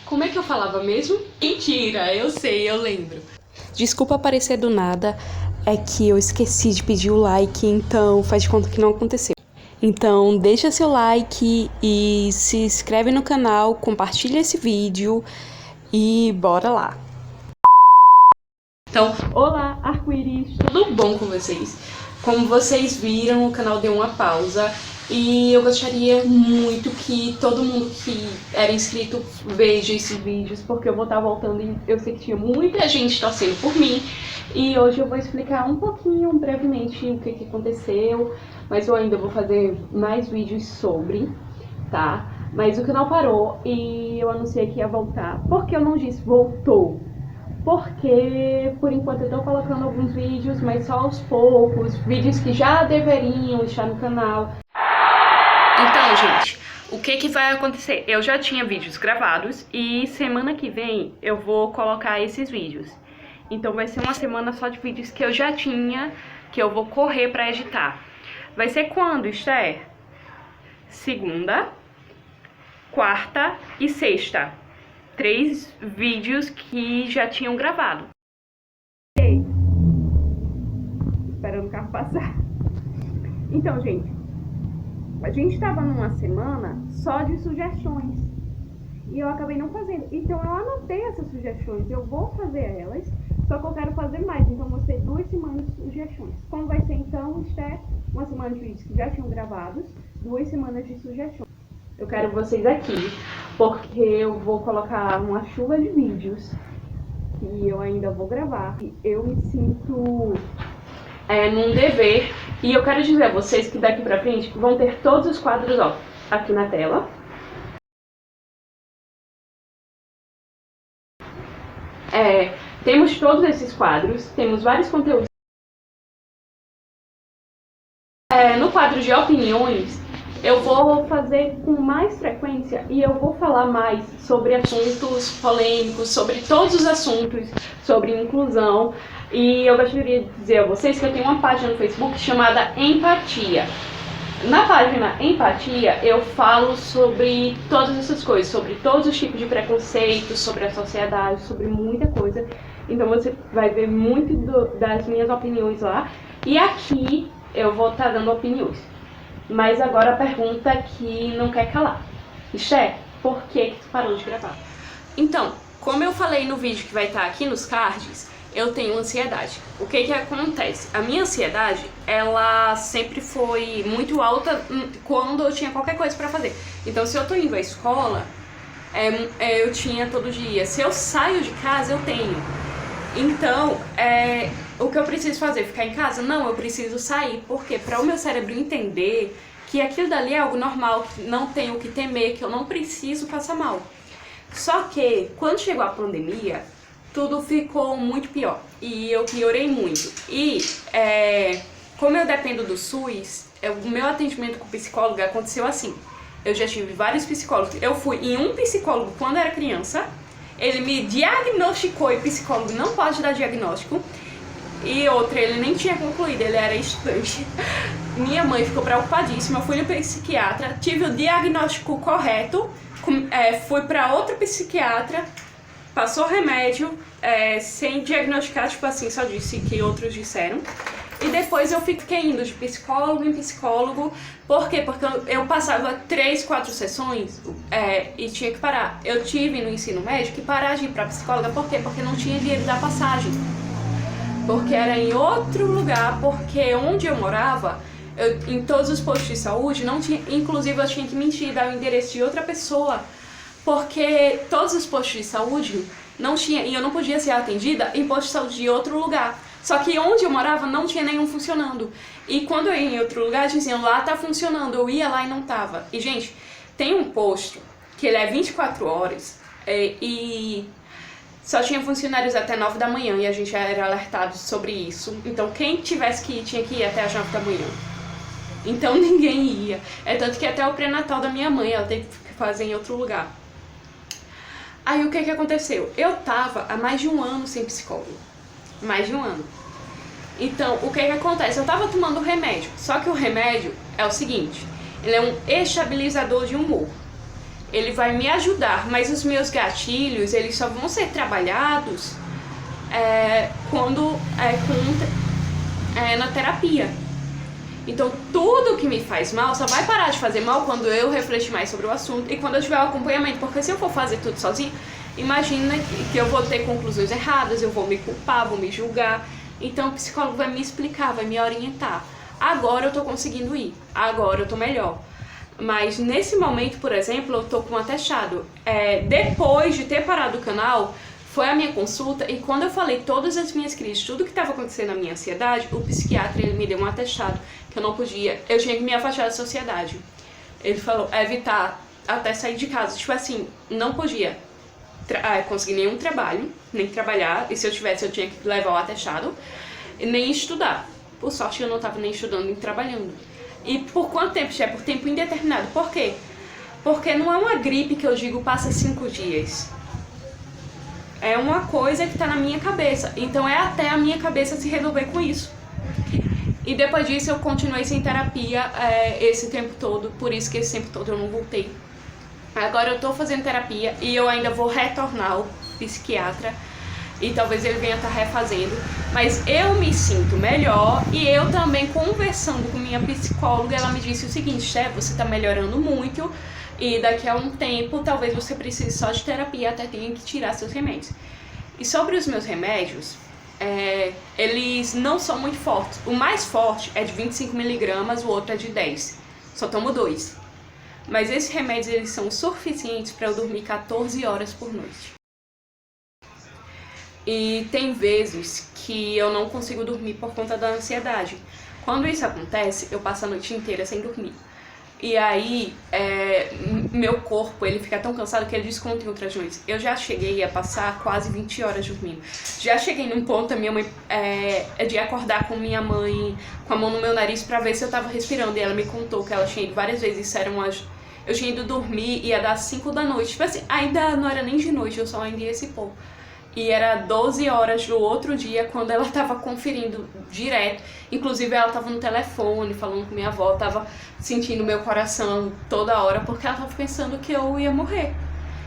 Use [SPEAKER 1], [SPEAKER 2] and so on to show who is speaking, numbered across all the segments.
[SPEAKER 1] Como é que eu falava mesmo? Mentira, eu sei, eu lembro.
[SPEAKER 2] Desculpa aparecer do nada, é que eu esqueci de pedir o like, então faz de conta que não aconteceu. Então deixa seu like e se inscreve no canal, compartilha esse vídeo e bora lá.
[SPEAKER 1] Então, olá, arco-íris, tudo bom com vocês? Como vocês viram, o canal deu uma pausa e eu gostaria muito que todo mundo que era inscrito veja esses vídeos, porque eu vou estar voltando e eu sei que tinha muita gente torcendo por mim. E hoje eu vou explicar um pouquinho, brevemente, o que aconteceu, mas eu ainda vou fazer mais vídeos sobre, tá? Mas o canal parou e eu anunciei que ia voltar. Por que eu não disse voltou? Porque, por enquanto, eu tô colocando alguns vídeos, mas só aos poucos, vídeos que já deveriam estar no canal. Então, gente, o que vai acontecer? Eu já tinha vídeos gravados e semana que vem eu vou colocar esses vídeos. Então vai ser uma semana só de vídeos que eu já tinha, que eu vou correr pra editar. Vai ser quando, Esther? Segunda, quarta e sexta. 3 vídeos que já tinham gravado. Esperando o carro passar. Então, gente, a gente tava numa semana só de sugestões. E eu acabei não fazendo. Então eu anotei essas sugestões. Eu vou fazer elas, só que eu quero fazer mais. Então vão ser 2 semanas de sugestões. Como vai ser então, Esther? Uma semana de vídeos que já tinham gravados, 2 semanas de sugestões. Eu quero vocês aqui, porque eu vou colocar uma chuva de vídeos que eu ainda vou gravar. Eu me sinto num dever, e eu quero dizer a vocês que daqui pra frente vão ter todos os quadros, ó, aqui na tela. Temos todos esses quadros, temos vários conteúdos. No quadro de opiniões, eu vou fazer com mais frequência e eu vou falar mais sobre assuntos polêmicos, sobre todos os assuntos, sobre inclusão. E eu gostaria de dizer a vocês que eu tenho uma página no Facebook chamada Empatia. Na página Empatia eu falo sobre todas essas coisas, sobre todos os tipos de preconceitos, sobre a sociedade, sobre muita coisa. Então você vai ver muito das minhas opiniões lá. E aqui eu vou estar dando opiniões. Mas agora a pergunta que não quer calar. Esther, por que tu parou de gravar? Então, como eu falei no vídeo que vai estar aqui nos cards, eu tenho ansiedade. O que acontece? A minha ansiedade, ela sempre foi muito alta quando eu tinha qualquer coisa pra fazer. Então, se eu tô indo à escola, eu tinha todo dia. Se eu saio de casa, eu tenho. Então, o que eu preciso fazer? Ficar em casa? Não, eu preciso sair. Por quê? Para o meu cérebro entender que aquilo dali é algo normal, que não tenho o que temer, que eu não preciso passar mal. Só que, quando chegou a pandemia, tudo ficou muito pior. E eu piorei muito. E, como eu dependo do SUS, o meu atendimento com psicólogo aconteceu assim. Eu já tive vários psicólogos. Eu fui em um psicólogo quando era criança. Ele me diagnosticou, e psicólogo não pode dar diagnóstico. E outra, ele nem tinha concluído, ele era estudante. Minha mãe ficou preocupadíssima, eu fui no psiquiatra, tive o diagnóstico correto, fui para outro psiquiatra, passou remédio, sem diagnosticar, tipo assim, só disse que outros disseram. E depois eu fiquei indo de psicólogo em psicólogo. Por quê? Porque eu passava 3, 4 sessões e tinha que parar. Eu tive no ensino médio que parar de ir pra psicóloga. Por quê? Porque não tinha dinheiro da passagem. Porque era em outro lugar, porque onde eu morava, em todos os postos de saúde, não tinha, inclusive eu tinha que mentir, dar o endereço de outra pessoa. Porque todos os postos de saúde não tinha, e eu não podia ser atendida em posto de saúde de outro lugar. Só que onde eu morava não tinha nenhum funcionando. E quando eu ia em outro lugar, diziam, lá tá funcionando. Eu ia lá e não tava. E, gente, tem um posto que ele é 24 horas e só tinha funcionários até 9 da manhã e a gente era alertado sobre isso. Então, quem tivesse que ir, tinha que ir até as 9 da manhã. Então, ninguém ia. Tanto que até o pré-natal da minha mãe, ela teve que fazer em outro lugar. Aí, o que aconteceu? Eu tava há mais de um ano sem psicólogo. Mais de um ano. Então, o que acontece? Eu tava tomando remédio, só que o remédio é o seguinte, ele é um estabilizador de humor. ele vai me ajudar, mas os meus gatilhos, eles só vão ser trabalhados na terapia. Então, tudo que me faz mal só vai parar de fazer mal quando eu refletir mais sobre o assunto e quando eu tiver o acompanhamento. Porque se eu for fazer tudo sozinho, imagina que eu vou ter conclusões erradas, eu vou me culpar, vou me julgar. Então, o psicólogo vai me explicar, vai me orientar. Agora eu tô conseguindo ir, agora eu tô melhor. Mas nesse momento, por exemplo, eu tô com um atestado. Depois de ter parado o canal, foi a minha consulta e quando eu falei todas as minhas crises, tudo que estava acontecendo na minha ansiedade, o psiquiatra ele me deu um atestado que eu não podia, eu tinha que me afastar da sociedade. Ele falou, evitar até sair de casa, tipo assim, não podia conseguir nenhum trabalho, nem trabalhar, e se eu tivesse eu tinha que levar o atestado, nem estudar. Por sorte eu não estava nem estudando nem trabalhando. E por quanto tempo? É por tempo indeterminado. Por quê? Porque não é uma gripe que eu digo passa 5 dias. É uma coisa que tá na minha cabeça. Então é até a minha cabeça se resolver com isso. E depois disso eu continuei sem terapia esse tempo todo. Por isso que esse tempo todo eu não voltei. Agora eu tô fazendo terapia e eu ainda vou retornar ao psiquiatra. E talvez ele venha estar refazendo. Mas eu me sinto melhor. E eu também conversando com minha psicóloga, ela me disse o seguinte: você tá melhorando muito. E daqui a um tempo, talvez você precise só de terapia, até tenha que tirar seus remédios. E sobre os meus remédios, eles não são muito fortes. O mais forte é de 25mg, o outro é de 10. Só tomo 2. Mas esses remédios, eles são suficientes para eu dormir 14 horas por noite. E tem vezes que eu não consigo dormir por conta da ansiedade. Quando isso acontece, eu passo a noite inteira sem dormir. E aí, meu corpo, ele fica tão cansado que ele desconta em outras noites. Eu já cheguei a passar quase 20 horas dormindo. Já cheguei num ponto, a minha mãe, de acordar com minha mãe com a mão no meu nariz pra ver se eu tava respirando. E ela me contou que ela tinha ido várias vezes, eu tinha ido dormir e ia dar 5 da noite. Tipo assim, ainda não era nem de noite, eu só ainda ia se pôr. E era 12 horas do outro dia quando ela tava conferindo direto. Inclusive ela tava no telefone falando com minha avó, tava sentindo meu coração toda hora porque ela tava pensando que eu ia morrer.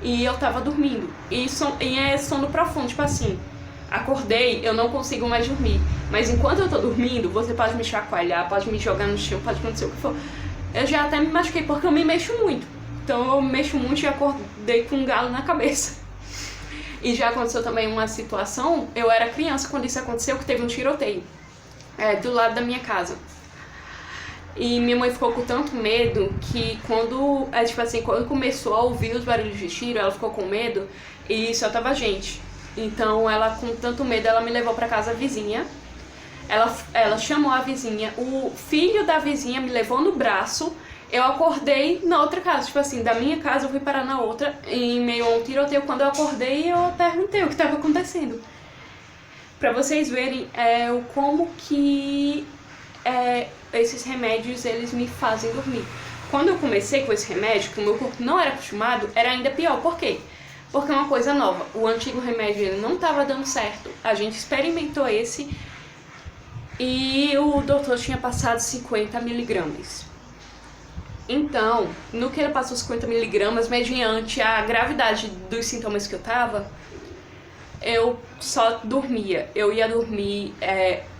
[SPEAKER 1] E eu tava dormindo. E é sono profundo, tipo assim, acordei, eu não consigo mais dormir. Mas enquanto eu tô dormindo, você pode me chacoalhar, pode me jogar no chão, pode acontecer o que for. Eu já até me machuquei porque eu me mexo muito. Então eu mexo muito e acordei com um galo na cabeça. E já aconteceu também uma situação, eu era criança quando isso aconteceu, que teve um tiroteio do lado da minha casa. E minha mãe ficou com tanto medo que quando começou a ouvir os barulhos de tiro, ela ficou com medo e só tava gente. Então ela, com tanto medo, ela me levou pra casa vizinha. Ela chamou a vizinha, o filho da vizinha me levou no braço. Eu acordei na outra casa, tipo assim, da minha casa eu fui parar na outra, em meio a um tiroteio. Quando eu acordei, eu perguntei o que estava acontecendo. Pra vocês verem como que esses remédios, eles me fazem dormir. Quando eu comecei com esse remédio, que o meu corpo não era acostumado, era ainda pior. Por quê? Porque é uma coisa nova. O antigo remédio, ele não estava dando certo. A gente experimentou esse e o doutor tinha passado 50mg. Então, no que ele passou 50mg, mediante a gravidade dos sintomas que eu tava, eu só dormia. Eu ia dormir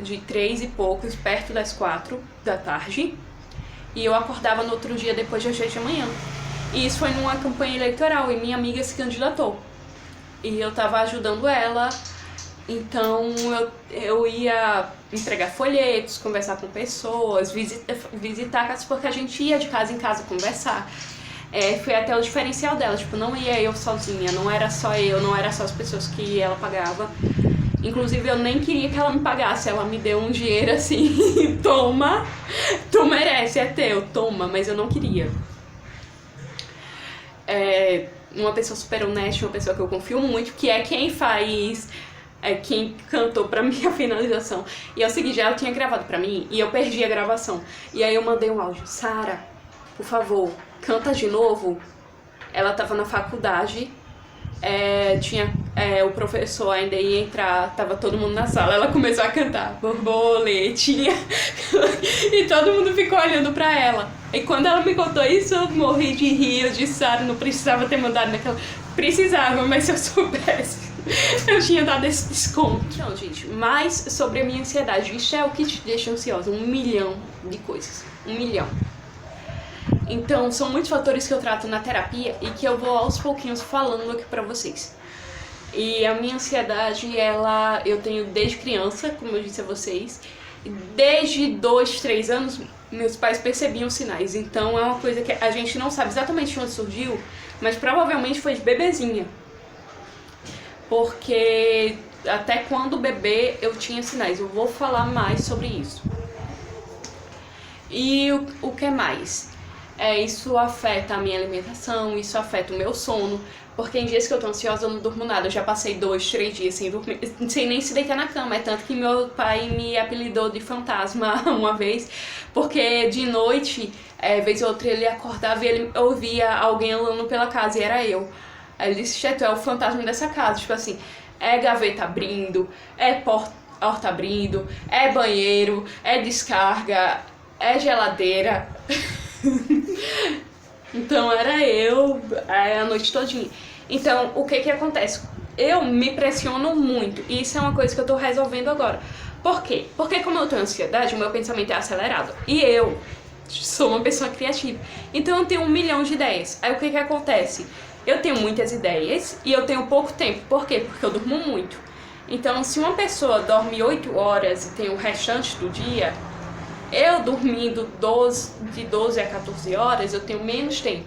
[SPEAKER 1] de 3 e poucos, perto das 4 da tarde, e eu acordava no outro dia depois das 8 da manhã. E isso foi numa campanha eleitoral, e minha amiga se candidatou. E eu tava ajudando ela. Então eu ia entregar folhetos, conversar com pessoas, visitar casas, porque a gente ia de casa em casa conversar. Foi até o diferencial dela, tipo, não ia eu sozinha, não era só eu, não era só as pessoas que ela pagava. Inclusive eu nem queria que ela me pagasse, ela me deu um dinheiro assim, toma, tu merece, é teu, toma, mas eu não queria. Uma pessoa super honesta, uma pessoa que eu confio muito, que é quem faz... quem cantou pra mim a finalização. E é o seguinte, ela tinha gravado pra mim e eu perdi a gravação. E aí eu mandei um áudio: Sara, por favor, canta de novo. Ela tava na faculdade, o professor ainda ia entrar, tava todo mundo na sala. Ela começou a cantar borboletinha e todo mundo ficou olhando pra ela. E quando ela me contou isso, eu morri de rir. Eu disse, Sara, não precisava ter mandado naquela... Precisava, mas se eu soubesse, eu tinha dado esse desconto. Não, gente, mais sobre a minha ansiedade. Isso é o que te deixa ansiosa. 1 milhão de coisas. 1 milhão. Então, são muitos fatores que eu trato na terapia e que eu vou aos pouquinhos falando aqui pra vocês. E a minha ansiedade, eu tenho desde criança, como eu disse a vocês. Desde 2, 3 anos, meus pais percebiam os sinais. Então, é uma coisa que a gente não sabe exatamente onde surgiu, mas provavelmente foi de bebezinha. Porque até quando bebê eu tinha sinais. Eu vou falar mais sobre isso. E o que mais? Isso afeta a minha alimentação, isso afeta o meu sono, porque em dias que eu tô ansiosa eu não durmo nada. Eu já passei 2, 3 dias sem dormir, sem nem se deitar na cama. É tanto que meu pai me apelidou de fantasma uma vez, porque de noite, vez ou outra, ele acordava e ele ouvia alguém andando pela casa e era eu. Aí ele disse, tu é o fantasma dessa casa, tipo assim, é gaveta abrindo, é porta abrindo, é banheiro, é descarga, é geladeira. Então era eu a noite todinha. Então, o que acontece? Eu me pressiono muito, e isso é uma coisa que eu tô resolvendo agora. Por quê? Porque como eu tenho ansiedade, o meu pensamento é acelerado. E eu sou uma pessoa criativa. Então eu tenho 1 milhão de ideias. Aí o que acontece? Eu tenho muitas ideias e eu tenho pouco tempo. Por quê? Porque eu durmo muito. Então, se uma pessoa dorme 8 horas e tem o restante do dia, eu dormindo de 12 a 14 horas, eu tenho menos tempo.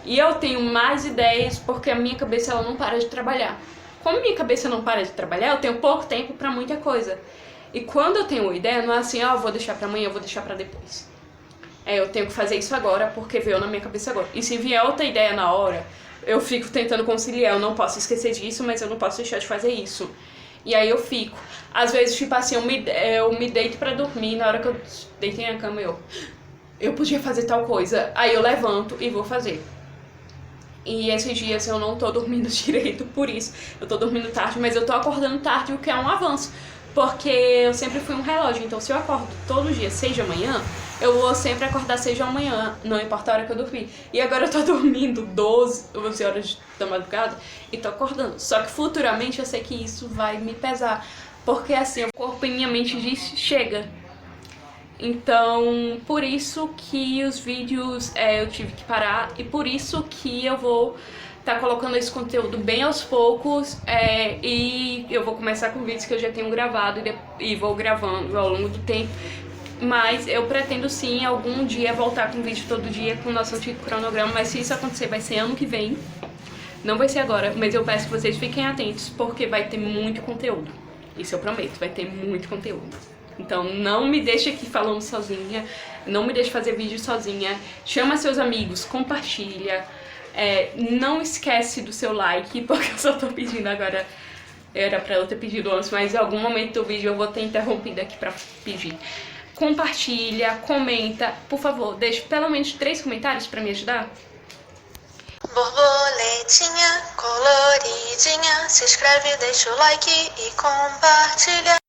[SPEAKER 1] E eu tenho mais ideias porque a minha cabeça ela não para de trabalhar. Como minha cabeça não para de trabalhar, eu tenho pouco tempo para muita coisa. E quando eu tenho uma ideia, não é assim, eu vou deixar para amanhã, eu vou deixar para depois. Eu tenho que fazer isso agora porque veio na minha cabeça agora. E se vier outra ideia na hora, eu fico tentando conciliar. Eu não posso esquecer disso, mas eu não posso deixar de fazer isso. E aí eu fico. Às vezes, tipo assim, eu me deito pra dormir. Na hora que eu deitei na cama, eu podia fazer tal coisa. Aí eu levanto e vou fazer. E esses dias eu não tô dormindo direito por isso. Eu tô dormindo tarde, mas eu tô acordando tarde, o que é um avanço. Porque eu sempre fui um relógio. Então, se eu acordo todo dia 6 da manhã, eu vou sempre acordar 6 da manhã, não importa a hora que eu dormir. E agora eu tô dormindo 12 horas da madrugada e tô acordando. Só que futuramente eu sei que isso vai me pesar. Porque assim, o corpo e minha mente diz, chega. Então, por isso que os vídeos eu tive que parar. E por isso que eu vou tá colocando esse conteúdo bem aos poucos, e eu vou começar com vídeos que eu já tenho gravado e vou gravando ao longo do tempo. Mas eu pretendo sim, algum dia, voltar com vídeo todo dia com o nosso antigo cronograma, mas se isso acontecer vai ser ano que vem. Não vai ser agora, mas eu peço que vocês fiquem atentos, porque vai ter muito conteúdo. Isso eu prometo, vai ter muito conteúdo. Então não me deixe aqui falando sozinha, não me deixe fazer vídeo sozinha. Chama seus amigos, compartilha. Não esquece do seu like, porque eu só tô pedindo agora. Era pra eu ter pedido antes, mas em algum momento do vídeo eu vou ter interrompido aqui pra pedir. Compartilha, comenta, por favor, deixe pelo menos 3 comentários pra me ajudar.
[SPEAKER 3] Borboletinha coloridinha, se inscreve, deixa o like e compartilha.